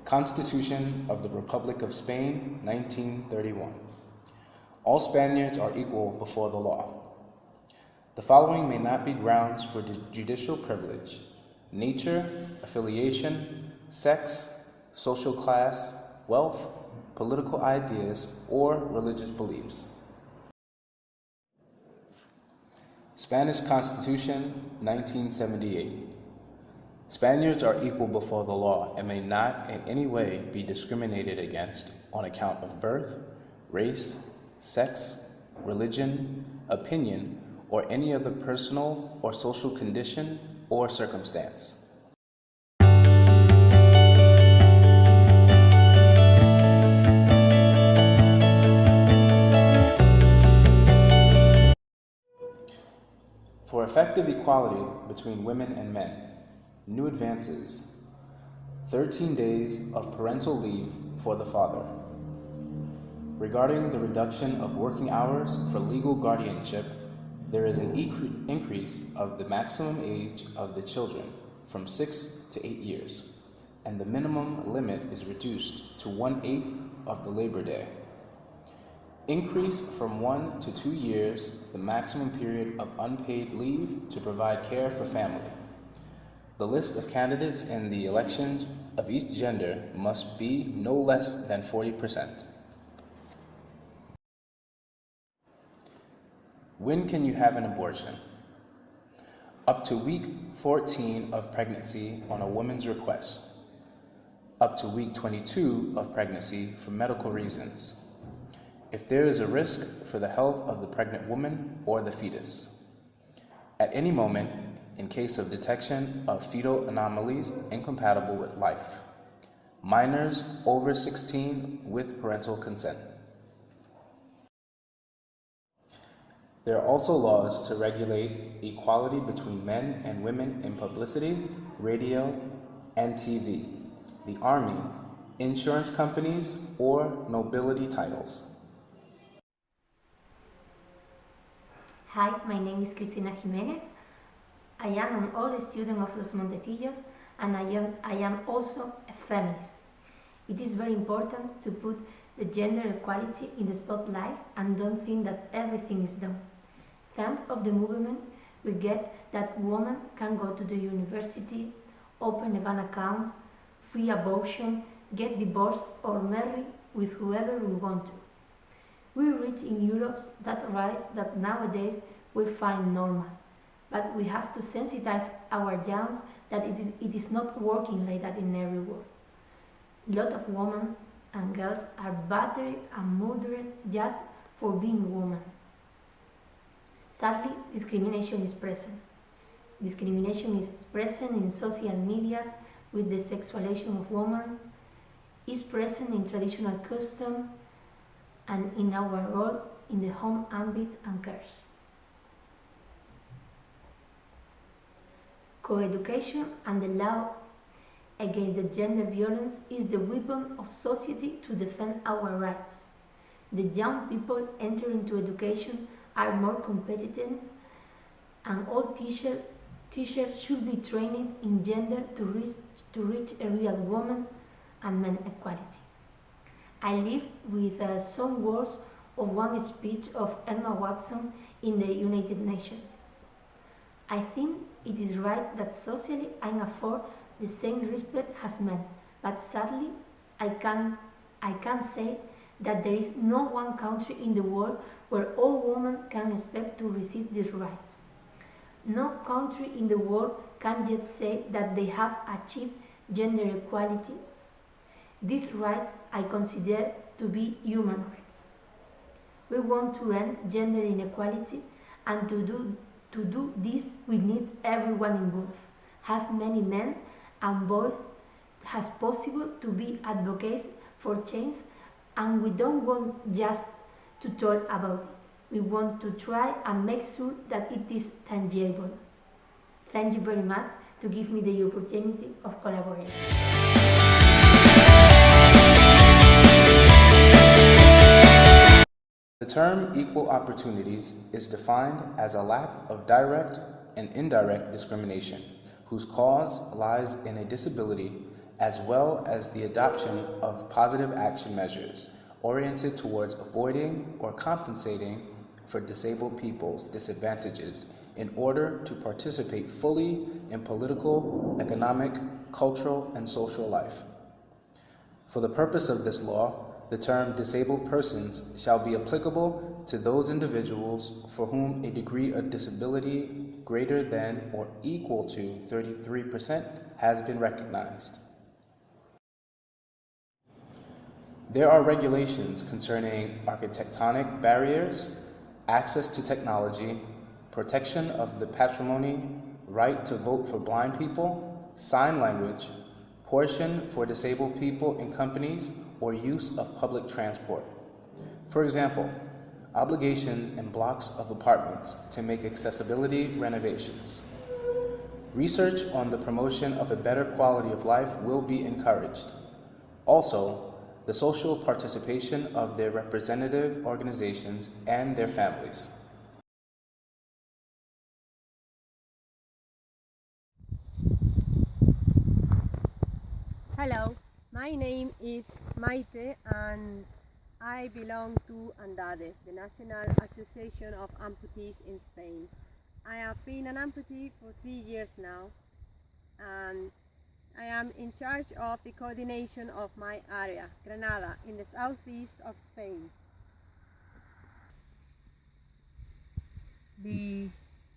Constitution of the Republic of Spain, 1931. All Spaniards are equal before the law. The following may not be grounds for judicial privilege: nature, affiliation, sex, social class, wealth, political ideas, or religious beliefs. Spanish Constitution, 1978. Spaniards are equal before the law and may not in any way be discriminated against on account of birth, race, sex, religion, opinion, or any other personal or social condition or circumstance. For effective equality between women and men, new advances: 13 days of parental leave for the father. Regarding the reduction of working hours for legal guardianship, there is an increase of the maximum age of the children from 6 to 8 years, and the minimum limit is reduced to 1/8 of the labor day. Increase from 1 to 2 years the maximum period of unpaid leave to provide care for family. The list of candidates in the elections of each gender must be no less than 40%. When can you have an abortion? Up to week 14 of pregnancy on a woman's request. Up to week 22 of pregnancy for medical reasons. If there is a risk for the health of the pregnant woman or the fetus. At any moment, in case of detection of fetal anomalies incompatible with life. Minors over 16 with parental consent. There are also laws to regulate equality between men and women in publicity, radio, and TV, the army, insurance companies, or nobility titles. Hi, my name is Cristina Jimenez. I am an old student of Los Montecillos, and I am also a feminist. It is very important to put the gender equality in the spotlight and don't think that everything is done. Thanks of the movement, we get that women can go to the university, open a bank account, free abortion, get divorced, or marry with whoever we want to. We reach in Europe that rise that nowadays we find normal, but we have to sensitize our youngs that it is not working like that in every world. A lot of women and girls are battered and murdered just for being women. Sadly, discrimination is present. Discrimination is present in social medias with the sexualization of women, is present in traditional custom, and in our role in the home ambit and cares. Co-education and the law against the gender violence is the weapon of society to defend our rights. The young people entering into education are more competent, and all teachers should be trained in gender to reach a real woman and men equality. I live with some words of one speech of Emma Watson in the United Nations. I think it is right that socially I afford the same respect as men, but sadly I can say that there is no one country in the world where all women can expect to receive these rights. No country in the world can yet say that they have achieved gender equality. These rights I consider to be human rights. We want to end gender inequality, and to do this we need everyone involved, as many men and boys as possible to be advocates for change, and we don't want just to talk about it. We want to try and make sure that it is tangible. Thank you very much to give me the opportunity of collaborating. The term equal opportunities is defined as a lack of direct and indirect discrimination whose cause lies in a disability as well as the adoption of positive action measures oriented towards avoiding or compensating for disabled people's disadvantages in order to participate fully in political, economic, cultural, and social life. For the purpose of this law, the term disabled persons shall be applicable to those individuals for whom a degree of disability greater than or equal to 33% has been recognized. There are regulations concerning architectonic barriers, access to technology, protection of the patrimony, right to vote for blind people, sign language, portion for disabled people in companies, or use of public transport. For example, obligations in blocks of apartments to make accessibility renovations. Research on the promotion of a better quality of life will be encouraged. Also, the social participation of their representative organizations and their families. Hello, my name is Maite and I belong to ANDADE, the National Association of Amputees in Spain. I have been an amputee for 3 years now and I am in charge of the coordination of my area, Granada, in the southeast of Spain. The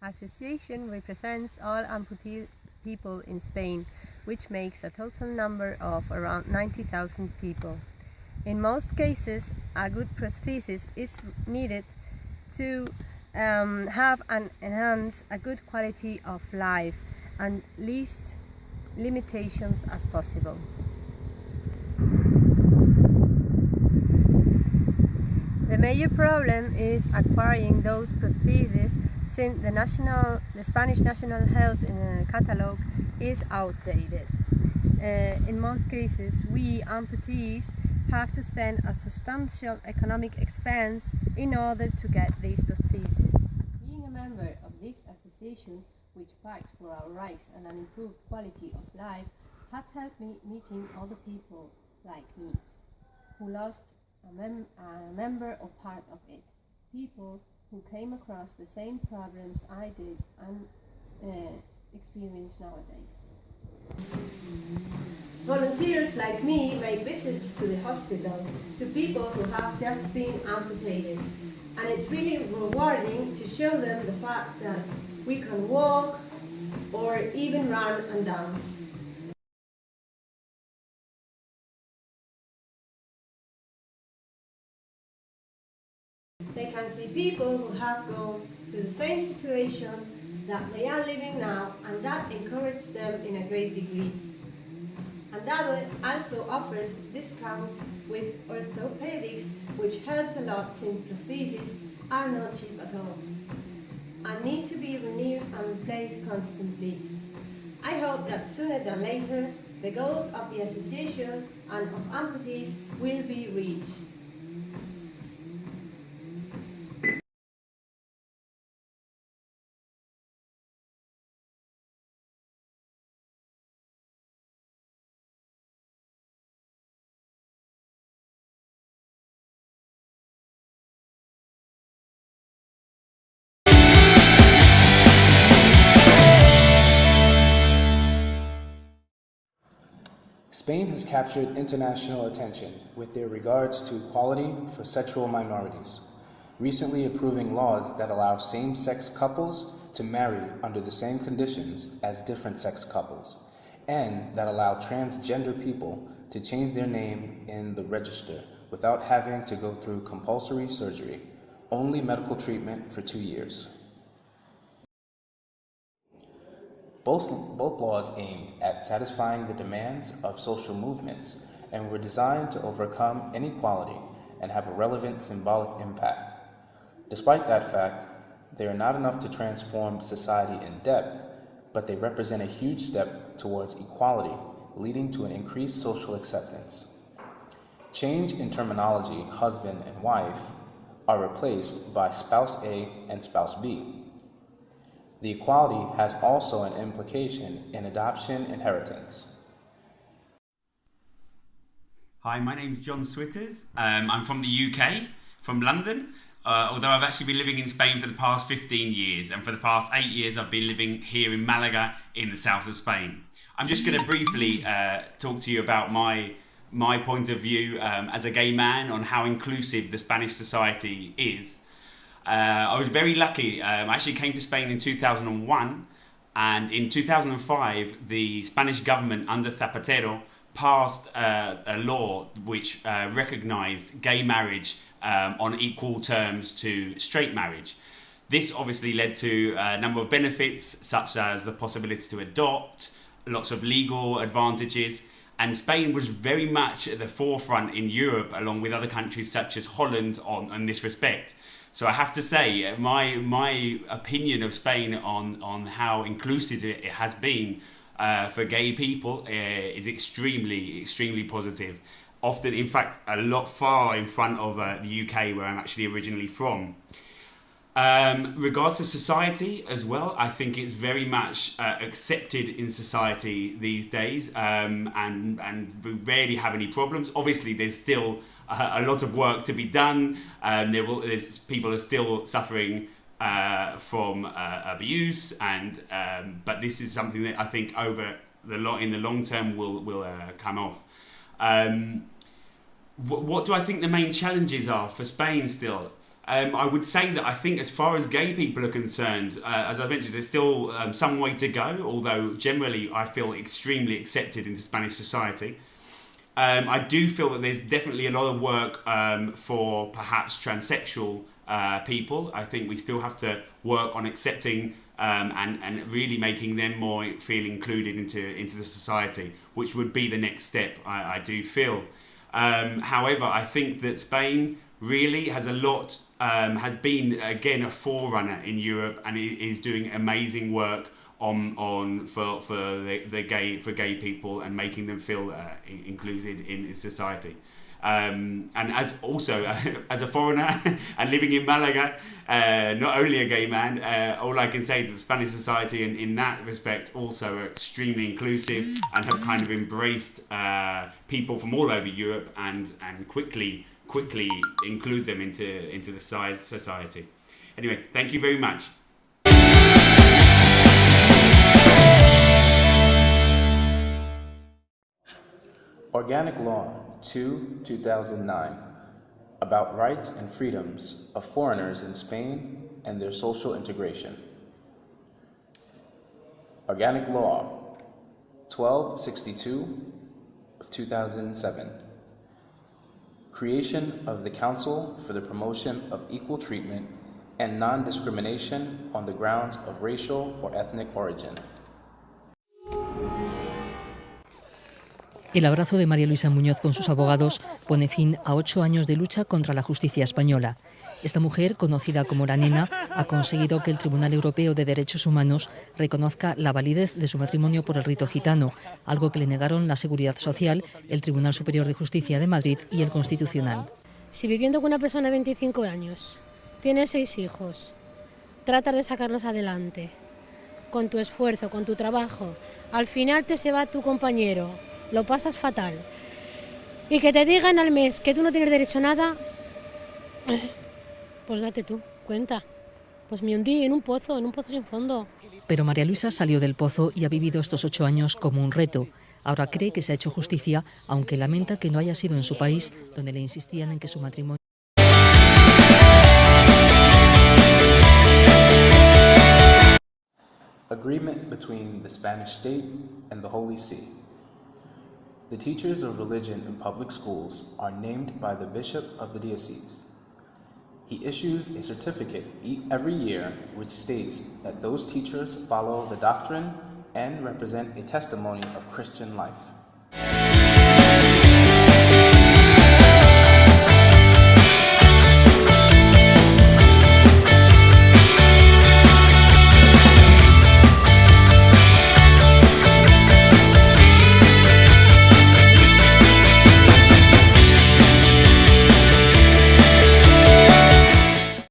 association represents all amputee people in Spain, which makes a total number of around 90,000 people. In most cases, a good prosthesis is needed to have and enhance a good quality of life and least limitations as possible. The major problem is acquiring those prostheses since the Spanish National Health Catalogue is outdated. In most cases, we amputees have to spend a substantial economic expense in order to get these prostheses. Being a member of this association, which fights for our rights and an improved quality of life, has helped me meeting other people like me, who lost a member or part of it, people who came across the same problems I did and experience nowadays. Volunteers like me make visits to the hospital to people who have just been amputated, and it's really rewarding to show them the fact that we can walk or even run and dance. They can see people who have gone through the same situation that they are living now, and that encourages them in a great degree. And that also offers discounts with orthopedics, which helps a lot since prostheses are not cheap at all and need to be renewed and replaced constantly. I hope that sooner than later the goals of the association and of amputees will be reached. Spain has captured international attention with their regards to equality for sexual minorities, recently approving laws that allow same-sex couples to marry under the same conditions as different-sex couples, and that allow transgender people to change their name in the register without having to go through compulsory surgery, only medical treatment for 2 years. Both laws aimed at satisfying the demands of social movements and were designed to overcome inequality and have a relevant symbolic impact. Despite that fact, they are not enough to transform society in depth, but they represent a huge step towards equality, leading to an increased social acceptance. Change in terminology husband and wife are replaced by spouse A and spouse B. The equality has also an implication in adoption inheritance. Hi, my name's John Switters. I'm from the UK, from London, although I've actually been living in Spain for the past 15 years, and for the past 8 years I've been living here in Malaga in the south of Spain. I'm just going to briefly talk to you about my point of view as a gay man on how inclusive the Spanish society is. I was very lucky. I actually came to Spain in 2001, and in 2005 the Spanish government under Zapatero passed a law which recognised gay marriage on equal terms to straight marriage. This obviously led to a number of benefits, such as the possibility to adopt, lots of legal advantages, and Spain was very much at the forefront in Europe, along with other countries such as Holland on this respect. So I have to say, my opinion of Spain on how inclusive it has been for gay people is extremely positive. Often, in fact, a lot far in front of the UK, where I'm actually originally from. Regards to society as well, I think it's very much accepted in society these days, and we rarely have any problems. Obviously, there's still a lot of work to be done. People are still suffering from abuse, but this is something that I think in the long term will come off. What do I think the main challenges are for Spain still? I would say that I think as far as gay people are concerned, as I mentioned, there's still some way to go, although generally I feel extremely accepted into Spanish society. I do feel that there's definitely a lot of work for perhaps transsexual people. I think we still have to work on accepting and really making them more feel included into the society, which would be the next step, I do feel. However, I think that Spain really has has been again a forerunner in Europe, and is doing amazing work for gay people and making them feel included in society. And as a foreigner and living in Malaga, not only a gay man, all I can say is that the Spanish society in that respect also are extremely inclusive and have kind of embraced people from all over Europe and quickly include them into the society. Anyway, thank you very much. Organic Law 2/2009 about rights and freedoms of foreigners in Spain and their social integration. Organic Law 1262 of 2007. Creation of the Council for the Promotion of Equal Treatment and Non-Discrimination on the Grounds of Racial or Ethnic Origin. El abrazo de María Luisa Muñoz con sus abogados pone fin a 8 años de lucha contra la justicia española. Esta mujer, conocida como la Nena, ha conseguido que el Tribunal Europeo de Derechos Humanos reconozca la validez de su matrimonio por el rito gitano, algo que le negaron la Seguridad Social, el Tribunal Superior de Justicia de Madrid y el Constitucional. Si viviendo con una persona de 25 años, tienes 6 hijos, tratas de sacarlos adelante, con tu esfuerzo, con tu trabajo, al final te se va tu compañero, lo pasas fatal, y que te digan al mes que tú no tienes derecho a nada, pues date tú cuenta. Pues me hundí en un pozo sin fondo. Pero María Luisa salió del pozo y ha vivido estos 8 años como un reto. Ahora cree que se ha hecho justicia, aunque lamenta que no haya sido en su país, donde le insistían en que su matrimonio... Agreement between the Spanish state and the Holy See. The teachers of religion in public schools are named by the bishop of the diocese. He issues a certificate every year which states that those teachers follow the doctrine and represent a testimony of Christian life.